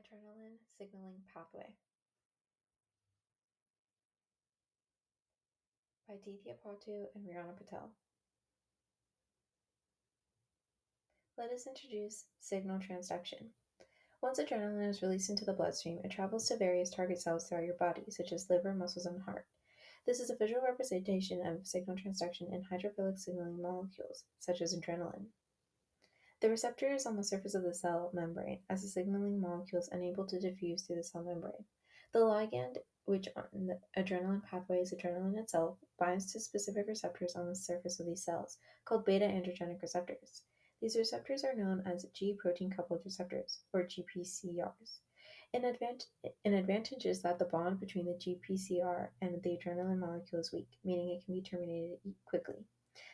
Adrenaline signaling pathway by Dithya Patu and Rihanna Patel. Let us introduce signal transduction. Once adrenaline is released into the bloodstream, it travels to various target cells throughout your body, such as liver, muscles, and heart. This is a visual representation of signal transduction in hydrophilic signaling molecules, such as adrenaline. The receptor is on the surface of the cell membrane, as the signaling molecule is unable to diffuse through the cell membrane. The ligand, which on the adrenaline pathway is adrenaline itself, binds to specific receptors on the surface of these cells, called beta-androgenic receptors. These receptors are known as G-protein coupled receptors, or GPCRs. An advantage is that the bond between the GPCR and the adrenaline molecule is weak, meaning it can be terminated quickly.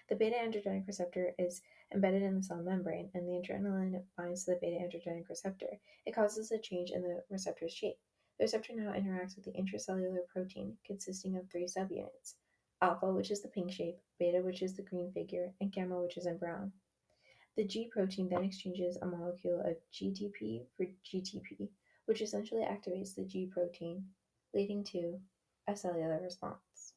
The beta-androgenic receptor is embedded in the cell membrane, and the adrenaline binds to the beta-androgenic receptor. It causes a change in the receptor's shape. The receptor now interacts with the intracellular protein, consisting of three subunits: alpha, which is the pink shape, beta, which is the green figure, and gamma, which is in brown. The G protein then exchanges a molecule of GTP for GTP, which essentially activates the G protein, leading to a cellular response.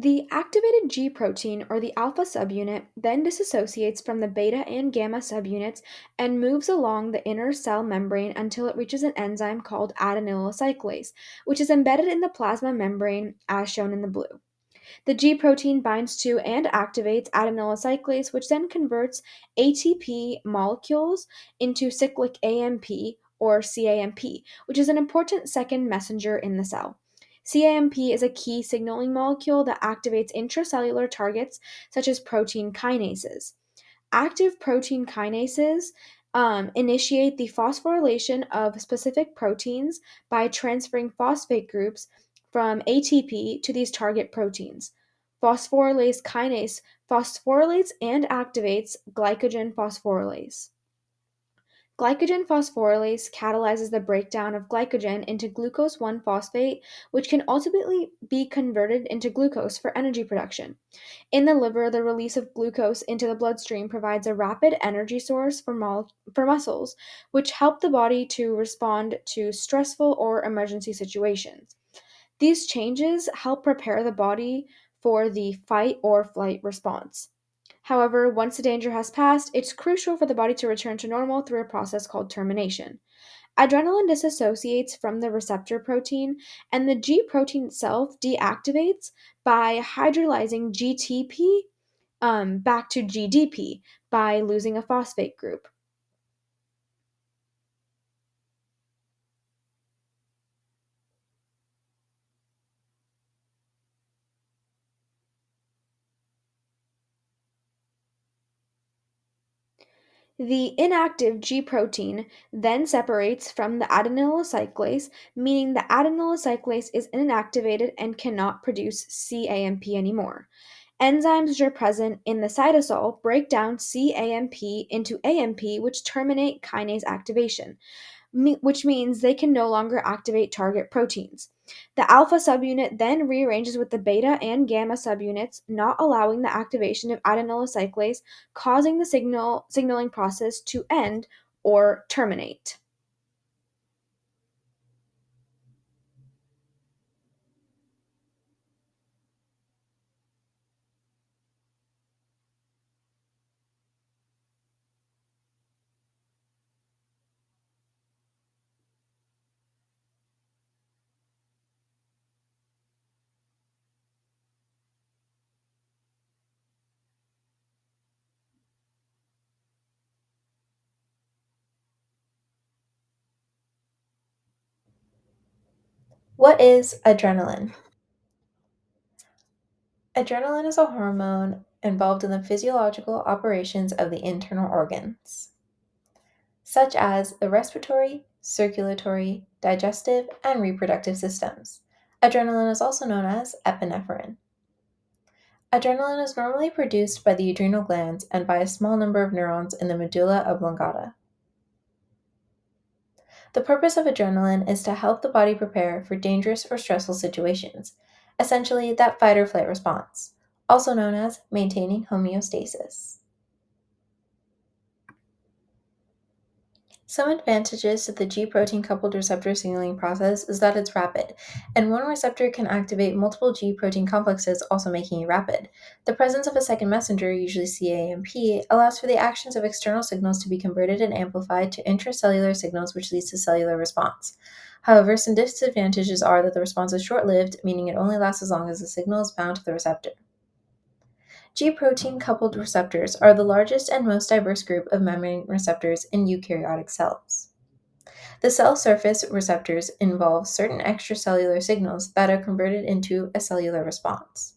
The activated G protein, or the alpha subunit, then dissociates from the beta and gamma subunits and moves along the inner cell membrane until it reaches an enzyme called adenylyl cyclase, which is embedded in the plasma membrane as shown in the blue. The G protein binds to and activates adenylyl cyclase, which then converts ATP molecules into cyclic AMP, or CAMP, which is an important second messenger in the cell. CAMP is a key signaling molecule that activates intracellular targets such as protein kinases. Active protein kinases initiate the phosphorylation of specific proteins by transferring phosphate groups from ATP to these target proteins. Phosphorylase kinase phosphorylates and activates glycogen phosphorylase. Glycogen phosphorylase catalyzes the breakdown of glycogen into glucose 1 phosphate, which can ultimately be converted into glucose for energy production. In the liver, the release of glucose into the bloodstream provides a rapid energy source for muscles, which help the body to respond to stressful or emergency situations. These changes help prepare the body for the fight or flight response. However, once the danger has passed, it's crucial for the body to return to normal through a process called termination. Adrenaline dissociates from the receptor protein, and the G protein itself deactivates by hydrolyzing GTP back to GDP by losing a phosphate group. The inactive G protein then separates from the adenylyl cyclase, meaning the adenylyl cyclase is inactivated and cannot produce CAMP anymore. Enzymes which are present in the cytosol break down CAMP into AMP, which terminate kinase activation, which means they can no longer activate target proteins. The alpha subunit then rearranges with the beta and gamma subunits, not allowing the activation of adenylyl cyclase, causing the signaling process to end or terminate. What is adrenaline? Adrenaline is a hormone involved in the physiological operations of the internal organs, such as the respiratory, circulatory, digestive, and reproductive systems. Adrenaline is also known as epinephrine. Adrenaline is normally produced by the adrenal glands and by a small number of neurons in the medulla oblongata. The purpose of adrenaline is to help the body prepare for dangerous or stressful situations, essentially, that fight or flight response, also known as maintaining homeostasis. Some advantages to the G protein coupled receptor signaling process is that it's rapid, and one receptor can activate multiple G protein complexes, also making it rapid. The presence of a second messenger, usually CAMP, allows for the actions of external signals to be converted and amplified to intracellular signals, which leads to cellular response. However, some disadvantages are that the response is short lived, meaning it only lasts as long as the signal is bound to the receptor. G protein coupled receptors are the largest and most diverse group of membrane receptors in eukaryotic cells. The cell surface receptors involve certain extracellular signals that are converted into a cellular response.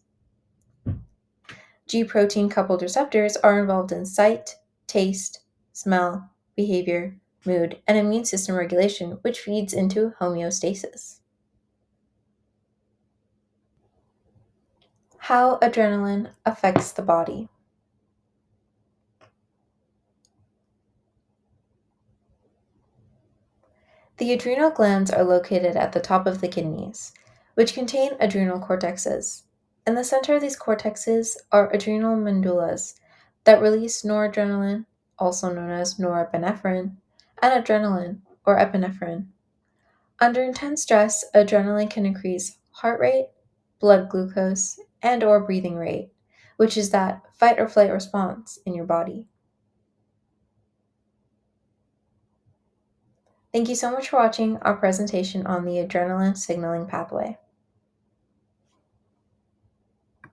G protein coupled receptors are involved in sight, taste, smell, behavior, mood, and immune system regulation, which feeds into homeostasis. How adrenaline affects the body. The adrenal glands are located at the top of the kidneys, which contain adrenal cortexes. In the center of these cortexes are adrenal medullas that release noradrenaline, also known as norepinephrine, and adrenaline, or epinephrine. Under intense stress, adrenaline can increase heart rate, blood glucose, and or breathing rate, which is that fight or flight response in your body. Thank you so much for watching our presentation on the adrenaline signaling pathway.